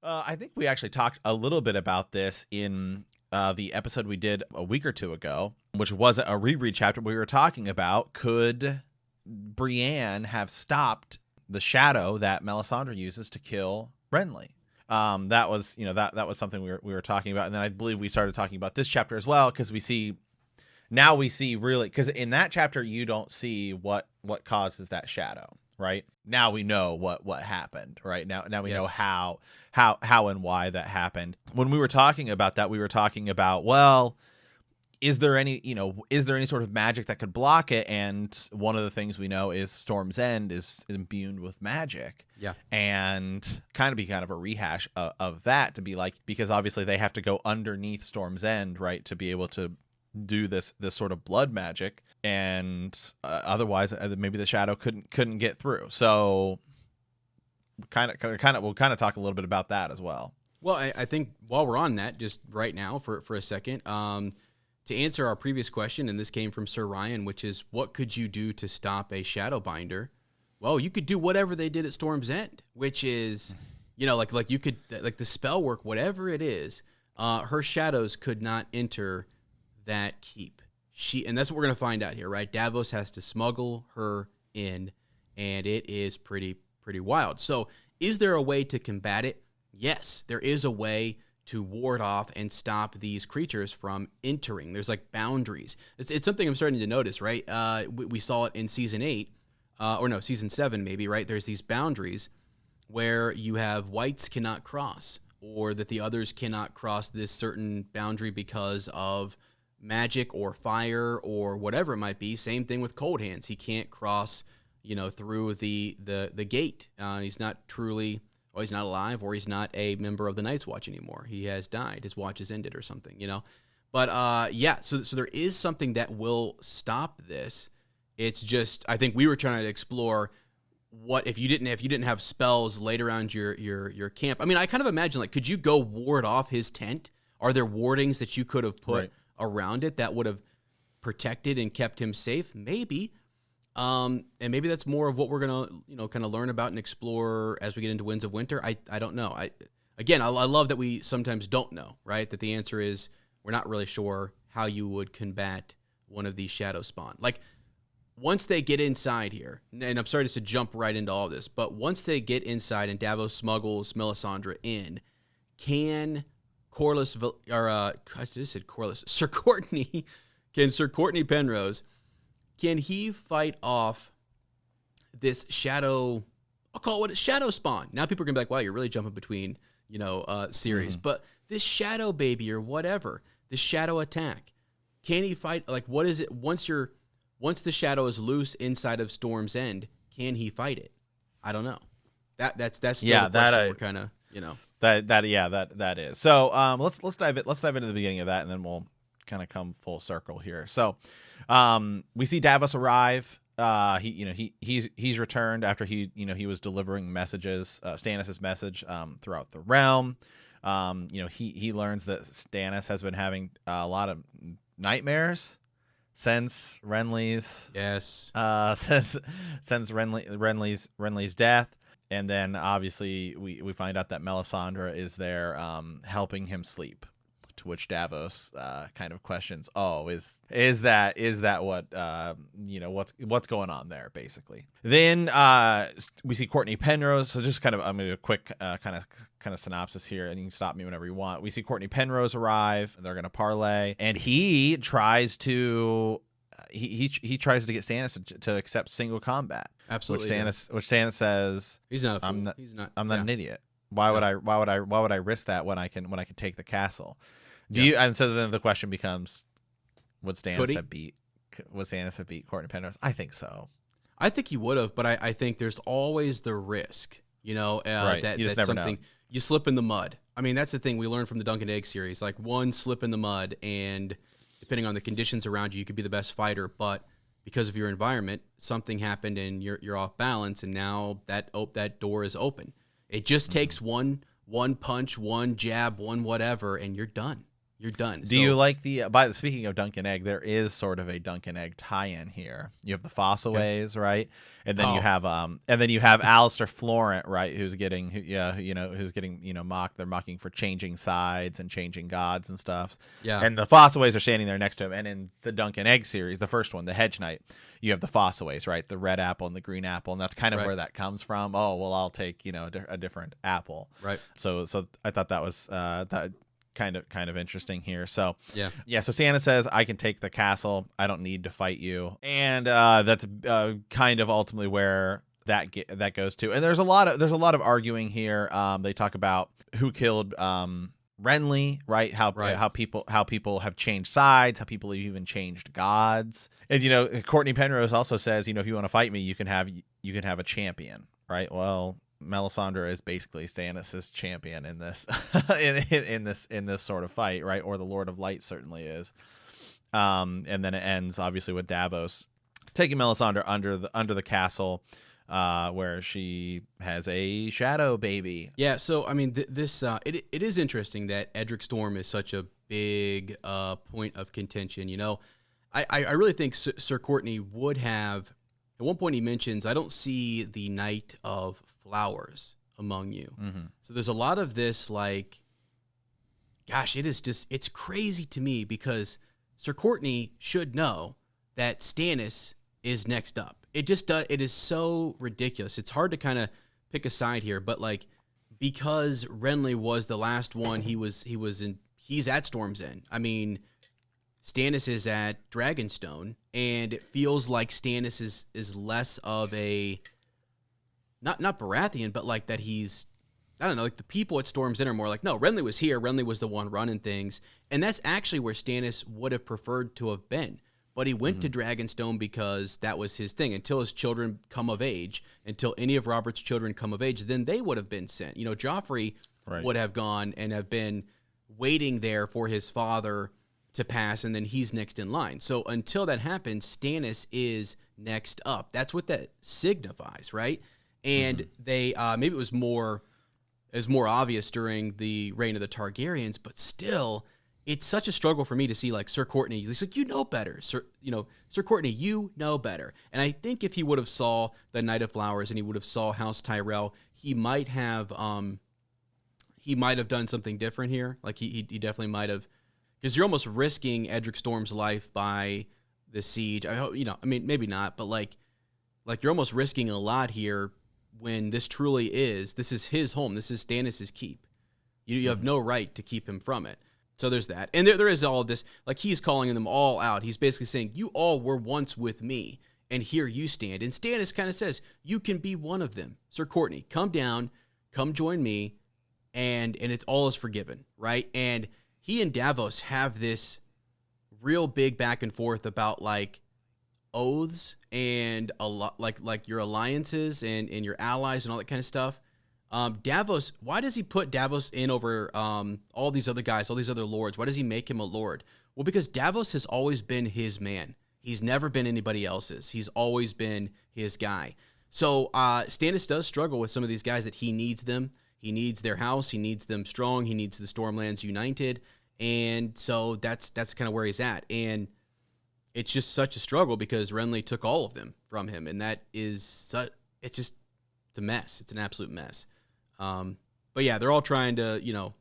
I think we actually talked a little bit about this in the episode we did a week or two ago, which was a reread chapter. We were talking about, could Brienne have stopped the shadow that Melisandre uses to kill Renly? That was, that was something we were talking about. And then I believe we started talking about this chapter as well, because we see really, because in that chapter, you don't see what causes that shadow. Right now we know what happened. Right now we know how and why that happened. When we were talking about that, we were talking about, well, is there any sort of magic that could block it? And one of the things we know is Storm's End is imbued with magic. Yeah. And kind of a rehash of that, to be like, because obviously they have to go underneath Storm's End, right, to be able to do this sort of blood magic, and otherwise maybe the shadow couldn't get through. So we'll kind of talk a little bit about that as well. Well, I think while we're on that, just right now for a second, to answer our previous question, and this came from Sir Ryan, which is, what could you do to stop a Shadowbinder? Well, you could do whatever they did at Storm's End, which is, like you could, like the spell work, whatever it is, her shadows could not enter that keep. And that's what we're going to find out here, right? Davos has to smuggle her in, and it is pretty wild. So is there a way to combat it? Yes, there is a way to ward off and stop these creatures from entering. There's like boundaries. It's something I'm starting to notice, right? We saw it in season 8, season 7 maybe, right? There's these boundaries where you have whites cannot cross, or that the others cannot cross this certain boundary because of magic or fire or whatever it might be. Same thing with Cold Hands. He can't cross, through the gate. He's not truly, or he's not alive, or he's not a member of the Night's Watch anymore. He has died. His watch has ended or something, But so there is something that will stop this. It's just, I think we were trying to explore what if you didn't have spells laid around your camp. I mean, I kind of imagine, like, could you go ward off his tent? Are there wardings that you could have put around it that would have protected and kept him safe? Maybe. And maybe that's more of what we're going to, kind of learn about and explore as we get into Winds of Winter. I don't know. I love that we sometimes don't know, right? That the answer is we're not really sure how you would combat one of these shadow spawn. Like, once they get inside here, and I'm sorry to jump right into all this, but once they get inside and Davos smuggles Melisandre in, can Sir Courtney Penrose, can he fight off this shadow? I'll call it a shadow spawn. Now people are gonna be like, "Wow, you're really jumping between, series." But this shadow baby or whatever, this shadow attack, can he fight? Like, what is it? Once the shadow is loose inside of Storm's End, can he fight it? I don't know. That's still the question we're kind of, That is. So let's dive into the beginning of that, and then we'll kind of come full circle here. So we see Davos arrive. He's returned after he was delivering messages, Stannis' message throughout the realm. He learns that Stannis has been having a lot of nightmares since Renly's since Renly's death. And then obviously we find out that Melisandre is there helping him sleep, to which Davos kind of questions, "Oh, is that what what's going on there?" Basically. Then we see Courtney Penrose. So just kind of, I'm gonna do a quick kind of synopsis here, and you can stop me whenever you want. We see Courtney Penrose arrive. They're gonna parlay, and he tries to he tries to get Stannis to accept single combat. Absolutely. Which Stannis says, he's not a fool. I'm not an idiot. Why would I risk that when I can take the castle? And so then the question becomes, would Stannis have beat Courtney Penrose? I think so. I think he would have, but I think there's always the risk, that you just that's never something know. You slip in the mud. I mean, that's the thing we learned from the Dunk and Egg series. Like, one slip in the mud, and depending on the conditions around you, you could be the best fighter, but because of your environment, something happened and you're off balance, and now that door is open. It just takes one punch, one jab, one whatever, and you're done. You're done. Do you like the speaking of Dunk and Egg, there is sort of a Dunk and Egg tie-in here. You have the Fossaways, right? And then you have Alistair Florent, right, who's getting mocked. They're mocking for changing sides and changing gods and stuff. Yeah. And the Fossaways are standing there next to him. And in the Dunk and Egg series, the first one, the Hedge Knight, you have the Fossaways, right? The red apple and the green apple, and that's kind of where that comes from. Oh, well, I'll take, a different apple. Right. So I thought that was that kind of interesting here. So yeah. So Stannis says, I can take the castle, I don't need to fight you, and that's kind of ultimately where that goes to. And there's a lot of arguing here. They talk about who killed Renly, right? How people have changed sides, how people have even changed gods. And Courtney Penrose also says, if you want to fight me, you can have a champion, right? Well, Melisandre is basically Stannis's champion in this in this sort of fight, right? Or the Lord of Light certainly is. And then it ends obviously with Davos taking Melisandre under the castle, where she has a shadow baby. Yeah. So I mean, it is interesting that Edric Storm is such a big point of contention. I really think Sir Courtney would have. At one point he mentions, I don't see the Knight of Flowers among you. Mm-hmm. So there's a lot of this, like, gosh, it's crazy to me because Sir Courtney should know that Stannis is next up. It is so ridiculous. It's hard to kind of pick a side here, but like, because Renly was the last one, he's at Storm's End. I mean, Stannis is at Dragonstone, and it feels like Stannis is less of a not Baratheon, but like that he's, I don't know, like the people at Storm's End are more like, no, Renly was here. Renly was the one running things, and that's actually where Stannis would have preferred to have been. But he went to Dragonstone because that was his thing. Until his children come of age, until any of Robert's children come of age, then they would have been sent. Joffrey would have gone and have been waiting there for his father to pass, and then he's next in line. So until that happens, Stannis is next up. That's what that signifies, right? And they maybe it was more obvious during the reign of the Targaryens, but still, it's such a struggle for me to see like Sir Courtney. He's like, you know better, Sir Courtney, you know better. And I think if he would have saw the Knight of Flowers and he would have saw House Tyrell, he might have done something different here. Like he definitely might have. Because you're almost risking Edric Storm's life by the siege. I hope, I mean, maybe not, but like you're almost risking a lot here when this is his home. This is Stannis' keep. You have no right to keep him from it. So there's that. And there is all of this, like he's calling them all out. He's basically saying, you all were once with me, and here you stand. And Stannis kind of says, you can be one of them. Sir Courtney, come down, come join me, and it's all is forgiven, right? And he and Davos have this real big back and forth about like oaths and a lot like your alliances and your allies and all that kind of stuff. Davos, why does he put Davos in over all these other guys, all these other lords? Why does he make him a lord? Well, because Davos has always been his man. He's never been anybody else's. He's always been his guy. So Stannis does struggle with some of these guys that he needs them. He needs their house. He needs them strong. He needs the Stormlands united. And so that's kind of where he's at. And it's just such a struggle because Renly took all of them from him. And that is, it's a mess. It's an absolute mess. But yeah, they're all trying to,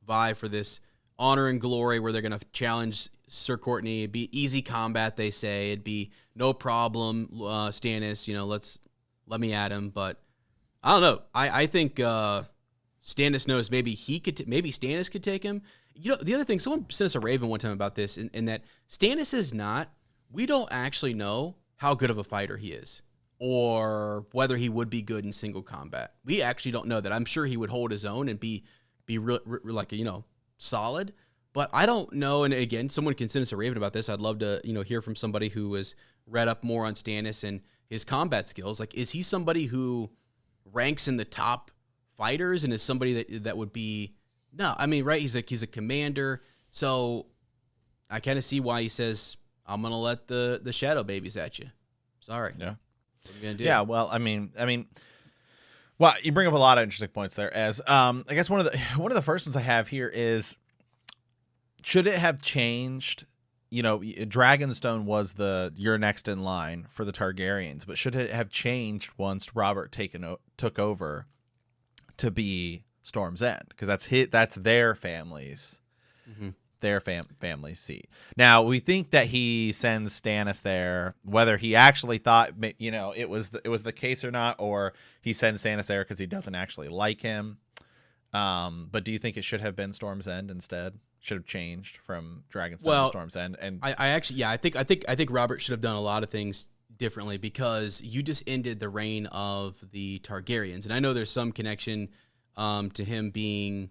vie for this honor and glory where they're going to challenge Sir Courtney. It'd be easy combat, they say. It'd be no problem, Stannis, let me at him. But I don't know. I think Stannis knows maybe Stannis could take him. The other thing, someone sent us a raven one time about this, in that Stannis is not, we don't actually know how good of a fighter he is or whether he would be good in single combat. We actually don't know that. I'm sure he would hold his own and be solid, but I don't know. And again, someone can send us a raven about this. I'd love to, hear from somebody who has read up more on Stannis and his combat skills. Like, is he somebody who ranks in the top fighters and is somebody that would be, no, I mean, right. He's a commander. So I kind of see why he says, I'm going to let the shadow babies at you. Sorry. Yeah. What are you going to do? Yeah. Well, I mean, well, you bring up a lot of interesting points there. As I guess one of the first ones I have here is should it have changed? You know, Dragonstone was you're next in line for the Targaryens, but should it have changed once Robert took over to be Storm's End? Because that's their family's family's seat. Now we think that he sends Stannis there, whether he actually thought, you know, it was the case or not, or he sends Stannis there because he doesn't actually like him. But do you think it should have been Storm's End instead? Should have changed from Dragonstone to Storm's End? And I think Robert should have done a lot of things differently, because you just ended the reign of the Targaryens, and I know there's some connection to him being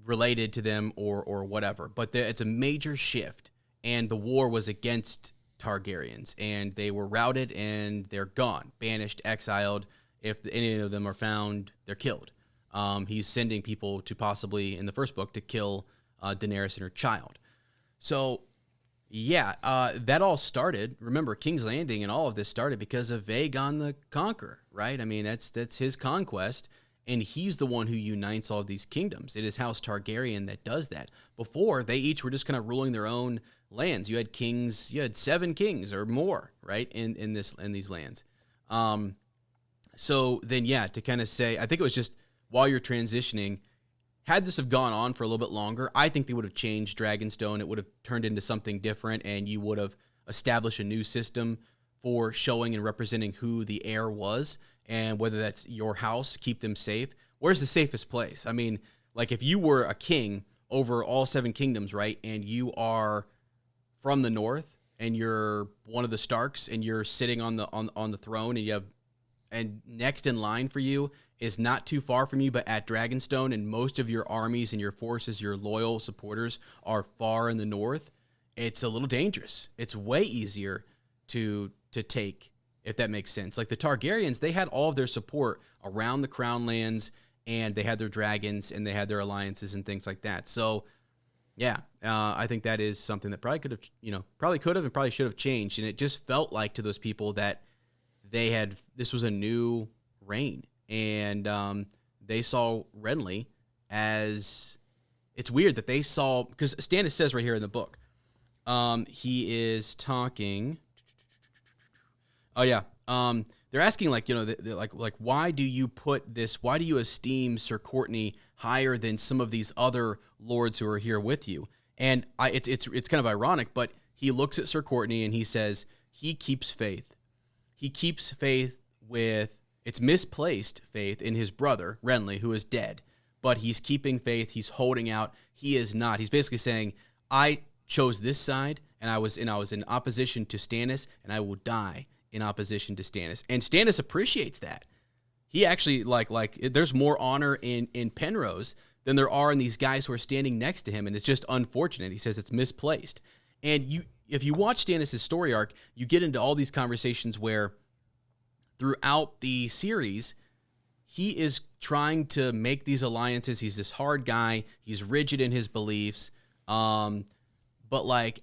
related to them or whatever, but it's a major shift, and the war was against Targaryens, and they were routed and they're gone, banished, exiled. If any of them are found, they're killed. He's sending people to possibly, in the first book, to kill Daenerys and her child. So, yeah, that all started. Remember, King's Landing and all of this started because of Aegon the Conqueror, right? I mean, that's his conquest, and he's the one who unites all of these kingdoms. It is House Targaryen that does that. Before, they each were just kind of ruling their own lands. You had kings, you had 7 kings or more, right, in these lands. So then, yeah, to kind of say, I think it was just, while you're transitioning, had this have gone on for a little bit longer, I think they would have changed Dragonstone. It would have turned into something different, and you would have established a new system for showing and representing who the heir was, and whether that's your house, keep them safe. Where's the safest place? I mean, like if you were a king over all 7 kingdoms, right, and you are from the north, and you're one of the Starks, and you're sitting on the throne, and next in line for you is not too far from you, but at Dragonstone, and most of your armies and your forces, your loyal supporters, are far in the north, it's a little dangerous. It's way easier to take, if that makes sense. Like the Targaryens, they had all of their support around the Crown Lands, and they had their dragons, and they had their alliances and things like that. So, yeah, I think that is something that probably could have and probably should have changed. And it just felt like to those people that this was a new reign. And they saw Renly as, it's weird that they saw, because Stannis says right here in the book, he is talking, they're asking, like, you know, like why do you esteem Sir Courtney higher than some of these other lords who are here with you? And it's kind of ironic, but he looks at Sir Courtney and he says he keeps faith. He keeps faith it's misplaced faith in his brother, Renly, who is dead. But he's keeping faith. He's holding out. He is not. He's basically saying, I chose this side, and I was in opposition to Stannis, and I will die in opposition to Stannis. And Stannis appreciates that. He actually, like there's more honor in Penrose than there are in these guys who are standing next to him, and it's just unfortunate. He says it's misplaced. And if you watch Stannis' story arc, you get into all these conversations where throughout the series, he is trying to make these alliances. He's this hard guy. He's rigid in his beliefs. But like,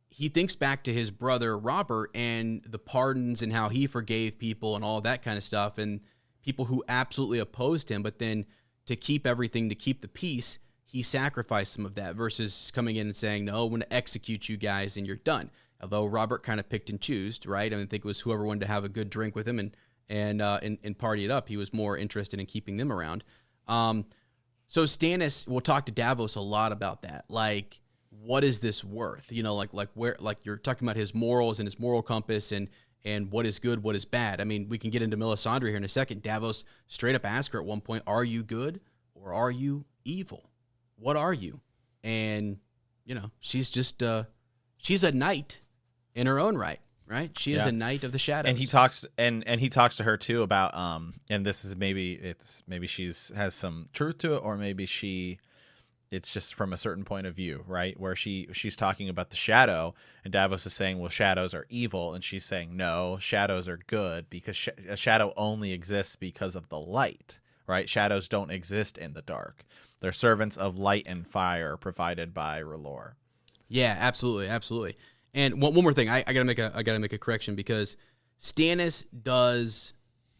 he thinks back to his brother Robert and the pardons and how he forgave people and all that kind of stuff, and people who absolutely opposed him. But then to keep everything, to keep the peace, he sacrificed some of that versus coming in and saying, no, I'm going to execute you guys and you're done. Although Robert kind of picked and chose, right? I think it was whoever wanted to have a good drink with him and party it up. He was more interested in keeping them around. So Stannis will talk to Davos a lot about that. Like, what is this worth? You know, like where, like you're talking about his morals and his moral compass and what is good, what is bad. I mean, we can get into Melisandre here in a second. Davos straight up asked her at one point, are you good or are you evil? What are you? And, you know, she's just, she's a knight in her own right. Right, she is a knight of the shadows, and he talks to her too about and this is maybe has some truth to it, or maybe it's just from a certain point of view, right? Where she's talking about the shadow, and Davos is saying, well, shadows are evil, and she's saying, no, shadows are good because a shadow only exists because of the light, right? Shadows don't exist in the dark; they're servants of light and fire provided by R'hllor. Yeah, absolutely, absolutely. And one more thing, I gotta make a correction, because Stannis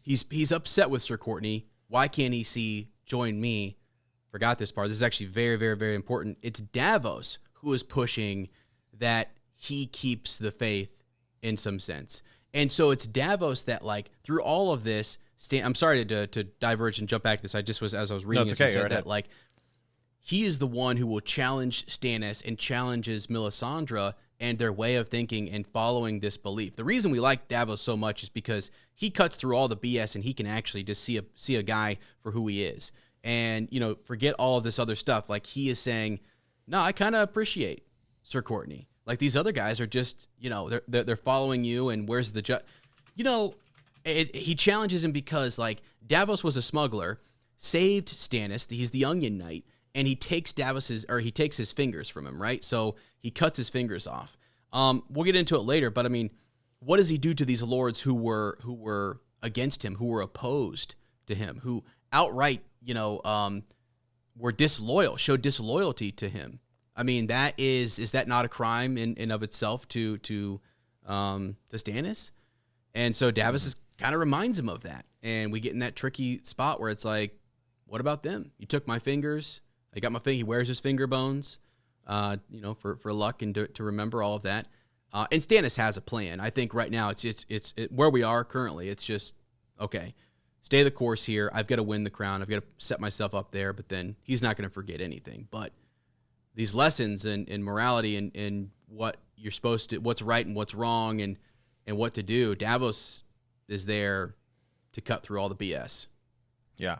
he's upset with Sir Courtney. Why can't he see join me forgot this part. This is actually very, very, very important. It's Davos who is pushing that he keeps the faith in some sense. And so it's Davos that, like, through all of this, I'm sorry to diverge and jump back to this. I just was, as I was reading this, said that, like, he is the one who will challenge Stannis and challenges Melisandre and their way of thinking and following this belief. The reason we like Davos so much is because he cuts through all the BS and he can actually just see a guy for who he is. And, you know, forget all of this other stuff. Like, he is saying, no, I kind of appreciate Sir Courtney. Like, these other guys are just, you know, they're following you, and where's the you know, he challenges him because, like, Davos was a smuggler, saved Stannis, he's the Onion Knight, and he takes his fingers from him, right? So he cuts his fingers off. We'll get into it later, but I mean, what does he do to these lords who were against him, who were opposed to him, who outright, you know, were disloyal, showed disloyalty to him? I mean, is that not a crime in of itself to Stannis? And so Davos kind of reminds him of that, and we get in that tricky spot where it's like, what about them? You took my fingers. I got my finger. He wears his finger bones, you know, for luck and to remember all of that. And Stannis has a plan. I think right now it's where we are currently. It's just, okay, stay the course here. I've got to win the crown. I've got to set myself up there. But then he's not going to forget anything. But these lessons in morality and what you're supposed to, what's right and what's wrong and what to do, Davos is there to cut through all the BS. Yeah.